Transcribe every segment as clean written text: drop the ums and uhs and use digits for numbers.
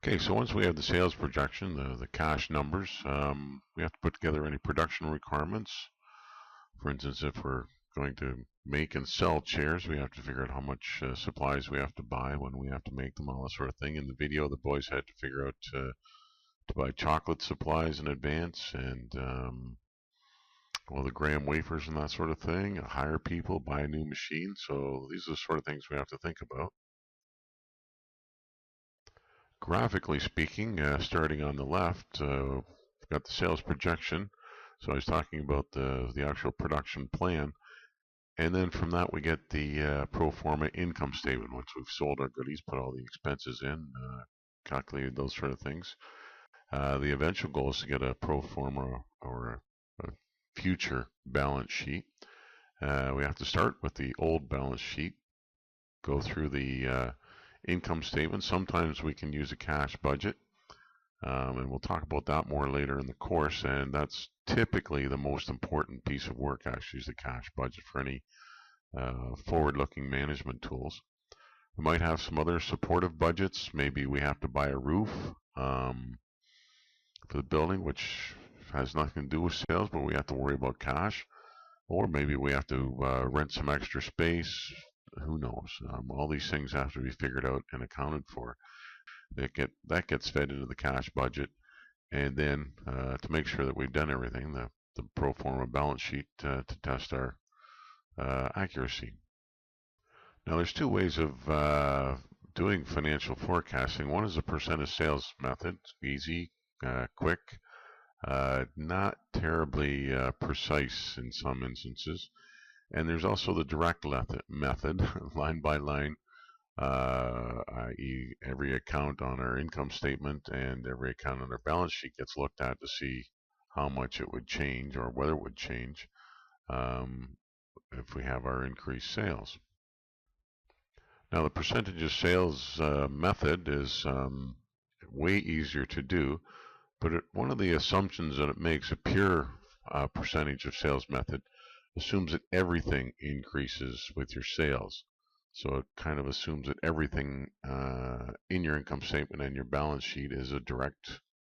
Okay, so once we have the sales projection, the cash numbers, we have to put together any production requirements. For instance, if we're going to make and sell chairs, we have to figure out how much supplies we have to buy, when we have to make them, all that sort of thing. In the video, the boys had to figure out to buy chocolate supplies in advance and well, the graham wafers and that sort of thing, hire people, buy a new machine. So these are the sort of things we have to think about. Graphically speaking, starting on the left, we've got the sales projection. So I was talking about the actual production plan. And then from that, we get the pro forma income statement. Once we've sold our goodies, put all the expenses in, calculated those sort of things. The eventual goal is to get a pro forma or a future balance sheet. We have to start with the old balance sheet, go through the income statement. Sometimes we can use a cash budget, and we'll talk about that more later in the course. And that's typically the most important piece of work, actually, is the cash budget for any forward-looking management tools. We might have some other supportive budgets. Maybe we have to buy a roof for the building, which has nothing to do with sales, but we have to worry about cash. Or maybe we have to rent some extra space. Who knows? All these things have to be figured out and accounted for. That gets fed into the cash budget, and then to make sure that we've done everything, the pro forma balance sheet to test our accuracy. Now, there's two ways of doing financial forecasting. One is the percent of sales method. It's easy, quick, not terribly precise in some instances. And there's also the direct method, line by line, i.e. every account on our income statement and every account on our balance sheet gets looked at to see how much it would change or whether it would change if we have our increased sales. Now, the percentage of sales method is way easier to do, but one of the assumptions that it makes, a pure percentage of sales method, assumes that everything increases with your sales. So it kind of assumes that everything in your income statement and your balance sheet is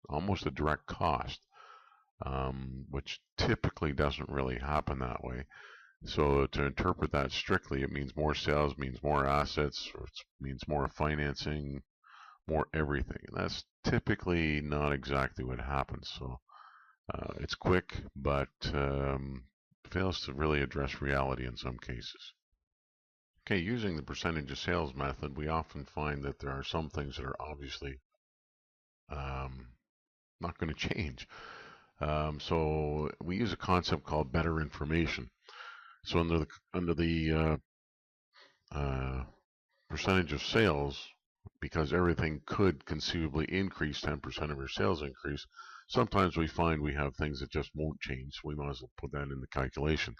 almost a direct cost, which typically doesn't really happen that way. So to interpret that strictly, it means more sales means more assets, or it means more financing, more everything. And that's typically not exactly what happens. So it's quick, but fails to really address reality in some cases. Okay, using the percentage of sales method, we often find that there are some things that are obviously not going to change. So we use a concept called better information. So under the percentage of sales, because everything could conceivably increase, 10% of your sales increase, sometimes we find we have things that just won't change. So we might as well put that in the calculation.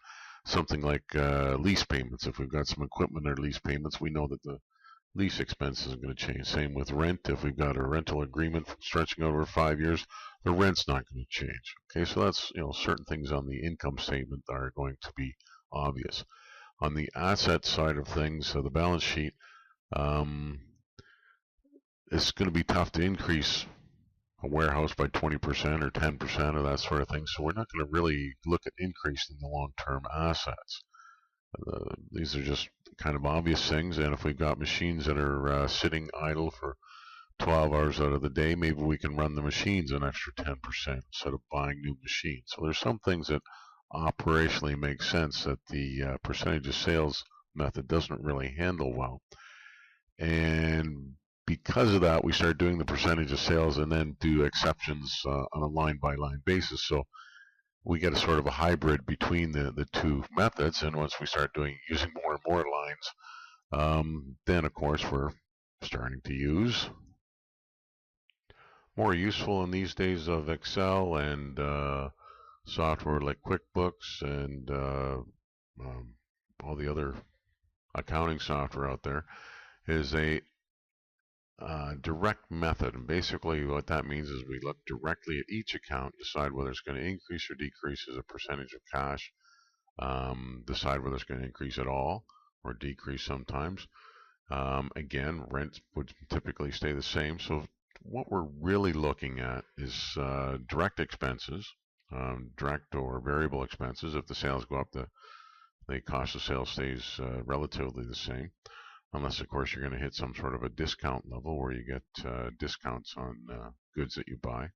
Something like lease payments. If we've got some equipment or lease payments, we know that the lease expense isn't going to change. Same with rent. If we've got a rental agreement stretching over 5 years, the rent's not going to change. Okay, so that's, certain things on the income statement are going to be obvious. On the asset side of things, so the balance sheet, it's going to be tough to increase a warehouse by 20% or 10% or that sort of thing. So we're not going to really look at increasing the long-term assets. These are just kind of obvious things. And if we've got machines that are sitting idle for 12 hours out of the day, maybe we can run the machines an extra 10% instead of buying new machines. So there's some things that operationally make sense that the percentage of sales method doesn't really handle well. And because of that, we start doing the percentage of sales and then do exceptions on a line-by-line basis. So we get a sort of a hybrid between the two methods. And once we start using more and more lines, then of course we're starting to use more useful in these days of Excel and software like QuickBooks and all the other accounting software out there, is a direct method. And basically what that means is we look directly at each account, decide whether it's going to increase or decrease as a percentage of cash, decide whether it's going to increase at all or decrease sometimes. Again, rent would typically stay the same. So what we're really looking at is direct expenses, direct or variable expenses. If the sales go up, the cost of sales stays relatively the same, unless, of course, you're going to hit some sort of a discount level where you get discounts on goods that you buy.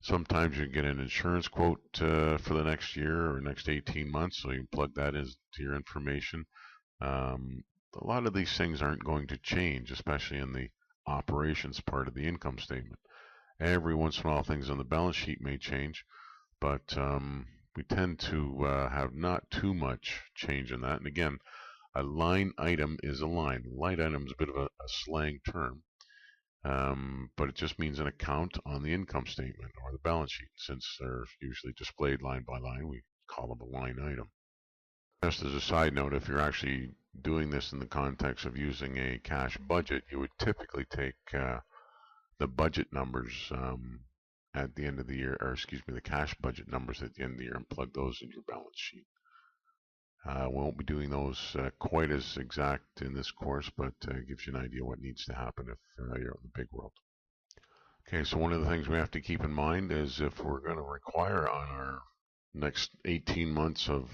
Sometimes you get an insurance quote for the next year or next 18 months, so you can plug that into your information. A lot of these things aren't going to change, especially in the operations part of the income statement. Every once in a while, things on the balance sheet may change, but we tend to have not too much change in that. And again, a line item is a line. Line item is a bit of a slang term. But it just means an account on the income statement or the balance sheet. Since they're usually displayed line by line, we call them a line item. Just as a side note, if you're actually doing this in the context of using a cash budget, you would typically take the budget numbers at the end of the year, or excuse me, the cash budget numbers at the end of the year, and plug those in your balance sheet. We won't be doing those quite as exact in this course, but it gives you an idea what needs to happen if you're in the big world. Okay, so one of the things we have to keep in mind is if we're going to require on our next 18 months of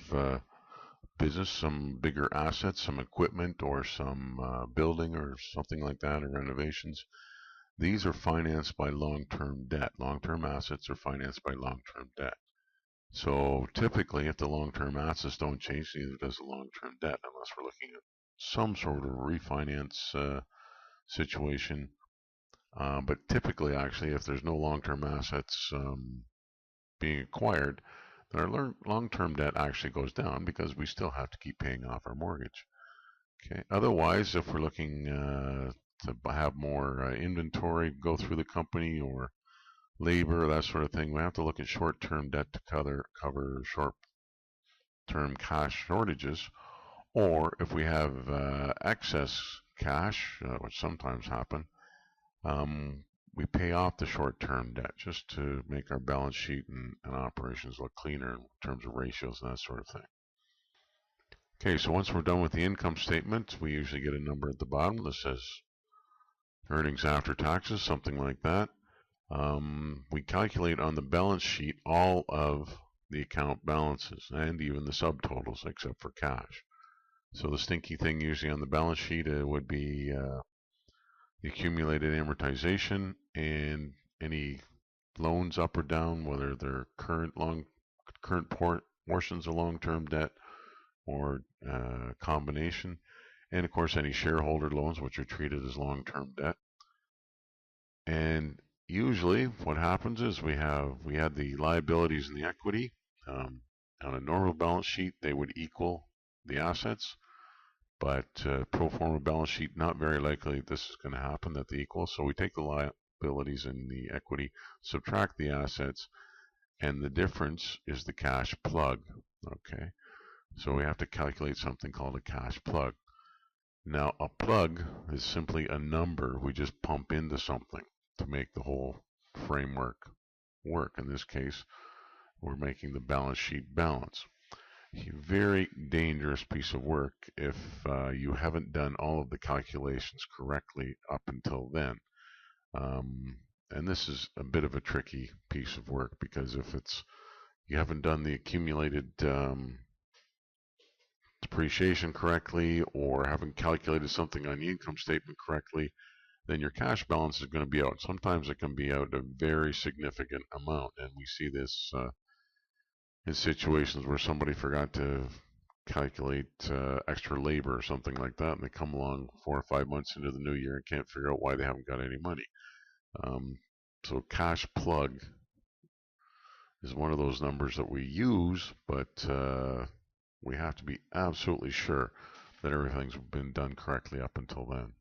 business some bigger assets, some equipment, or some building or something like that, or renovations, these are financed by long-term debt. Long-term assets are financed by long-term debt. So typically, if the long-term assets don't change, neither does the long-term debt, unless we're looking at some sort of refinance situation. But typically, actually, if there's no long-term assets being acquired, then our long-term debt actually goes down because we still have to keep paying off our mortgage. Okay. Otherwise, if we're looking to have more inventory go through the company, or labor, that sort of thing, we have to look at short-term debt to cover short-term cash shortages. Or if we have excess cash, which sometimes happen, we pay off the short-term debt just to make our balance sheet and operations look cleaner in terms of ratios and that sort of thing. Okay, so once we're done with the income statement, we usually get a number at the bottom that says earnings after taxes, something like that. We calculate on the balance sheet all of the account balances and even the subtotals except for cash. So the stinky thing usually on the balance sheet would be the accumulated amortization and any loans up or down, whether they're current portions of long-term debt or combination, and of course any shareholder loans which are treated as long-term debt. And usually what happens is we had the liabilities and the equity. On a normal balance sheet, they would equal the assets, but pro forma balance sheet, not very likely this is going to happen that they equal. So we take the liabilities and the equity, subtract the assets, and the difference is the cash plug. Okay, so we have to calculate something called a cash plug. Now, a plug is simply a number we just pump into something to make the whole framework work. In this case, we're making the balance sheet balance. A very dangerous piece of work if you haven't done all of the calculations correctly up until then. And this is a bit of a tricky piece of work because if you haven't done the accumulated depreciation correctly, or haven't calculated something on the income statement correctly, then your cash balance is going to be out. Sometimes it can be out a very significant amount, and we see this in situations where somebody forgot to calculate extra labor or something like that, and they come along 4 or 5 months into the new year and can't figure out why they haven't got any money. So cash plug is one of those numbers that we use, but we have to be absolutely sure that everything's been done correctly up until then.